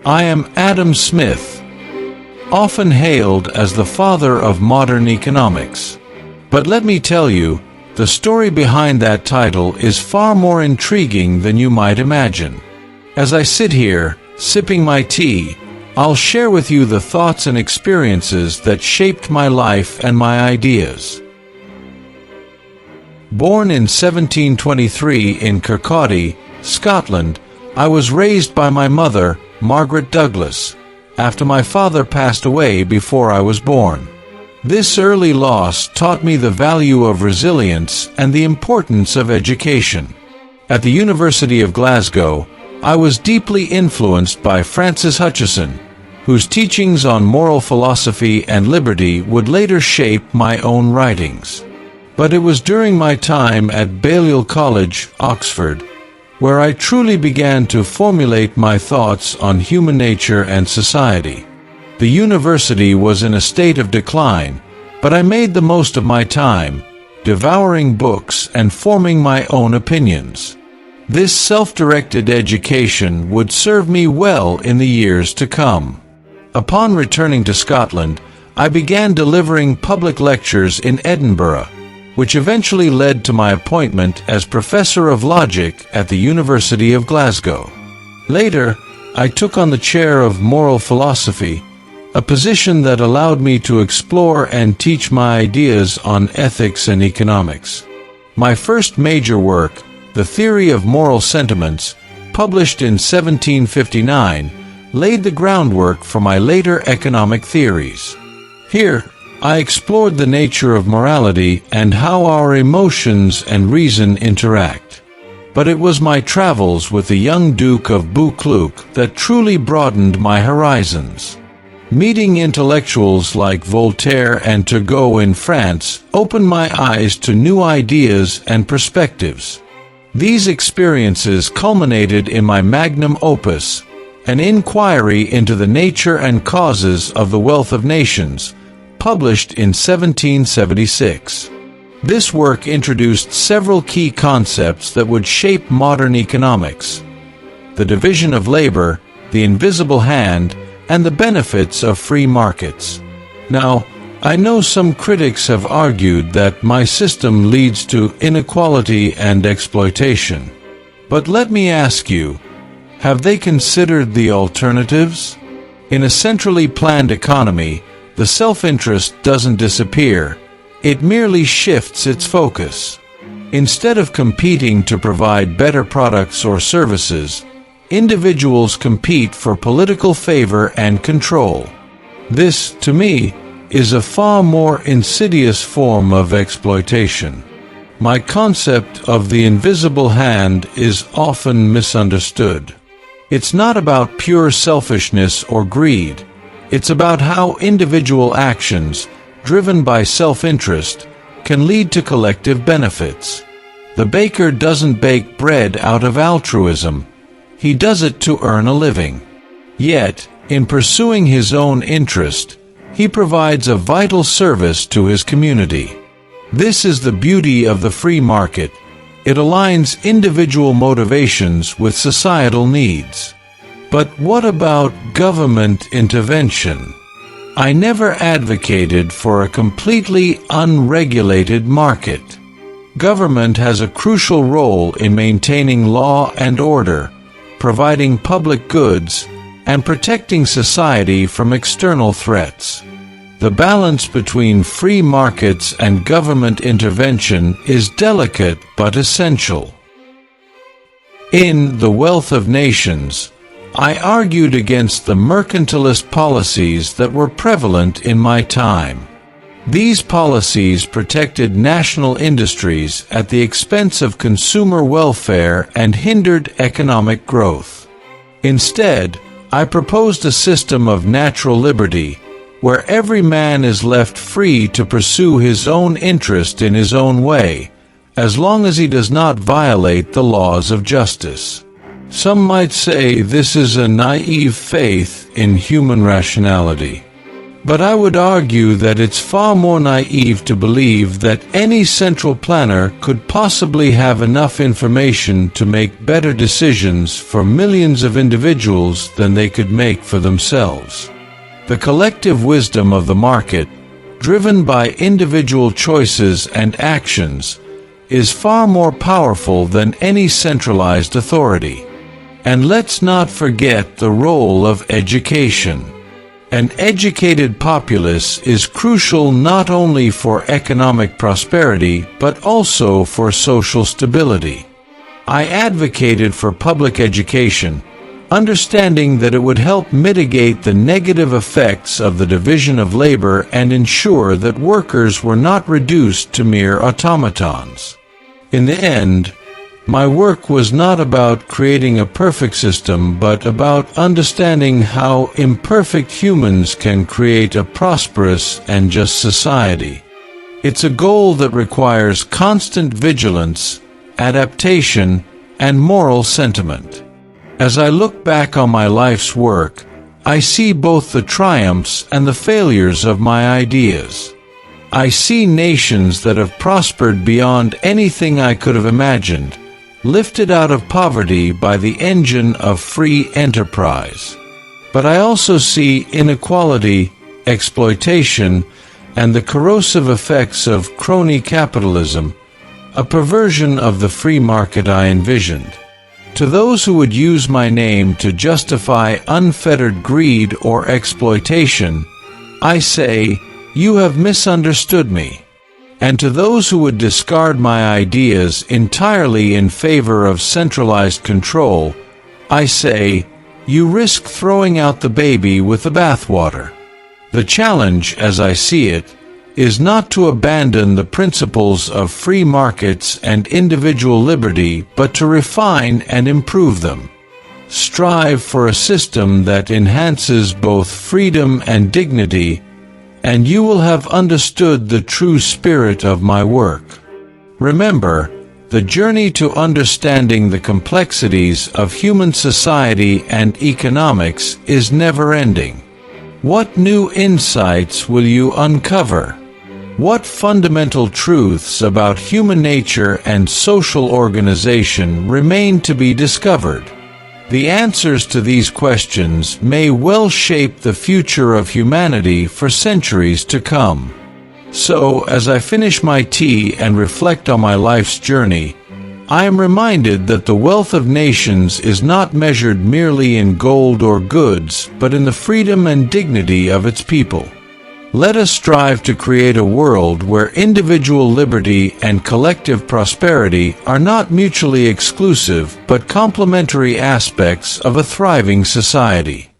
I am Adam Smith, often hailed as the father of modern economics. But let me tell you, the story behind that title is far more intriguing than you might imagine. As I sit here, sipping my tea, I'll share with you the thoughts and experiences that shaped my life and my ideas. Born in 1723 in Kirkcaldy, Scotland, I was raised by my mother, Margaret Douglas, after my father passed away before I was born. This early loss taught me the value of resilience and the importance of education. At the University of Glasgow, I was deeply influenced by Francis Hutcheson, whose teachings on moral philosophy and liberty would later shape my own writings. But it was during my time at Balliol College, Oxford, where I truly began to formulate my thoughts on human nature and society. The university was in a state of decline, but I made the most of my time, devouring books and forming my own opinions. This self-directed education would serve me well in the years to come. Upon returning to Scotland, I began delivering public lectures in Edinburgh, which eventually led to my appointment as Professor of Logic at the University of Glasgow. Later, I took on the chair of moral philosophy, a position that allowed me to explore and teach my ideas on ethics and economics. My first major work, The Theory of Moral Sentiments, published in 1759, laid the groundwork for my later economic theories. Here, I explored the nature of morality and how our emotions and reason interact. But it was my travels with the young Duke of Buccleuch that truly broadened my horizons. Meeting intellectuals like Voltaire and Turgot in France opened my eyes to new ideas and perspectives. These experiences culminated in my magnum opus, an inquiry into the nature and causes of the wealth of nations, published in 1776. This work introduced several key concepts that would shape modern economics: the division of labor, the invisible hand, and the benefits of free markets. Now, I know some critics have argued that my system leads to inequality and exploitation. But let me ask you, have they considered the alternatives? In a centrally planned economy, the self-interest doesn't disappear, it merely shifts its focus. Instead of competing to provide better products or services, individuals compete for political favor and control. This, to me, is a far more insidious form of exploitation. My concept of the invisible hand is often misunderstood. It's not about pure selfishness or greed. It's about how individual actions, driven by self-interest, can lead to collective benefits. The baker doesn't bake bread out of altruism. He does it to earn a living. Yet, in pursuing his own interest, he provides a vital service to his community. This is the beauty of the free market. It aligns individual motivations with societal needs. But what about government intervention? I never advocated for a completely unregulated market. Government has a crucial role in maintaining law and order, providing public goods, and protecting society from external threats. The balance between free markets and government intervention is delicate but essential. In The Wealth of Nations, I argued against the mercantilist policies that were prevalent in my time. These policies protected national industries at the expense of consumer welfare and hindered economic growth. Instead, I proposed a system of natural liberty, where every man is left free to pursue his own interest in his own way, as long as he does not violate the laws of justice. Some might say this is a naive faith in human rationality. But I would argue that it's far more naive to believe that any central planner could possibly have enough information to make better decisions for millions of individuals than they could make for themselves. The collective wisdom of the market, driven by individual choices and actions, is far more powerful than any centralized authority. And let's not forget the role of education. An educated populace is crucial not only for economic prosperity but also for social stability. I advocated for public education, understanding that it would help mitigate the negative effects of the division of labor and ensure that workers were not reduced to mere automatons. In the end, my work was not about creating a perfect system, but about understanding how imperfect humans can create a prosperous and just society. It's a goal that requires constant vigilance, adaptation, and moral sentiment. As I look back on my life's work, I see both the triumphs and the failures of my ideas. I see nations that have prospered beyond anything I could have imagined, lifted out of poverty by the engine of free enterprise. But I also see inequality, exploitation, and the corrosive effects of crony capitalism, a perversion of the free market I envisioned. To those who would use my name to justify unfettered greed or exploitation, I say, you have misunderstood me. And to those who would discard my ideas entirely in favor of centralized control, I say, you risk throwing out the baby with the bathwater. The challenge, as I see it, is not to abandon the principles of free markets and individual liberty, but to refine and improve them. Strive for a system that enhances both freedom and dignity, and you will have understood the true spirit of my work. Remember, the journey to understanding the complexities of human society and economics is never-ending. What new insights will you uncover? What fundamental truths about human nature and social organization remain to be discovered? The answers to these questions may well shape the future of humanity for centuries to come. So, as I finish my tea and reflect on my life's journey, I am reminded that the wealth of nations is not measured merely in gold or goods, but in the freedom and dignity of its people. Let us strive to create a world where individual liberty and collective prosperity are not mutually exclusive but complementary aspects of a thriving society.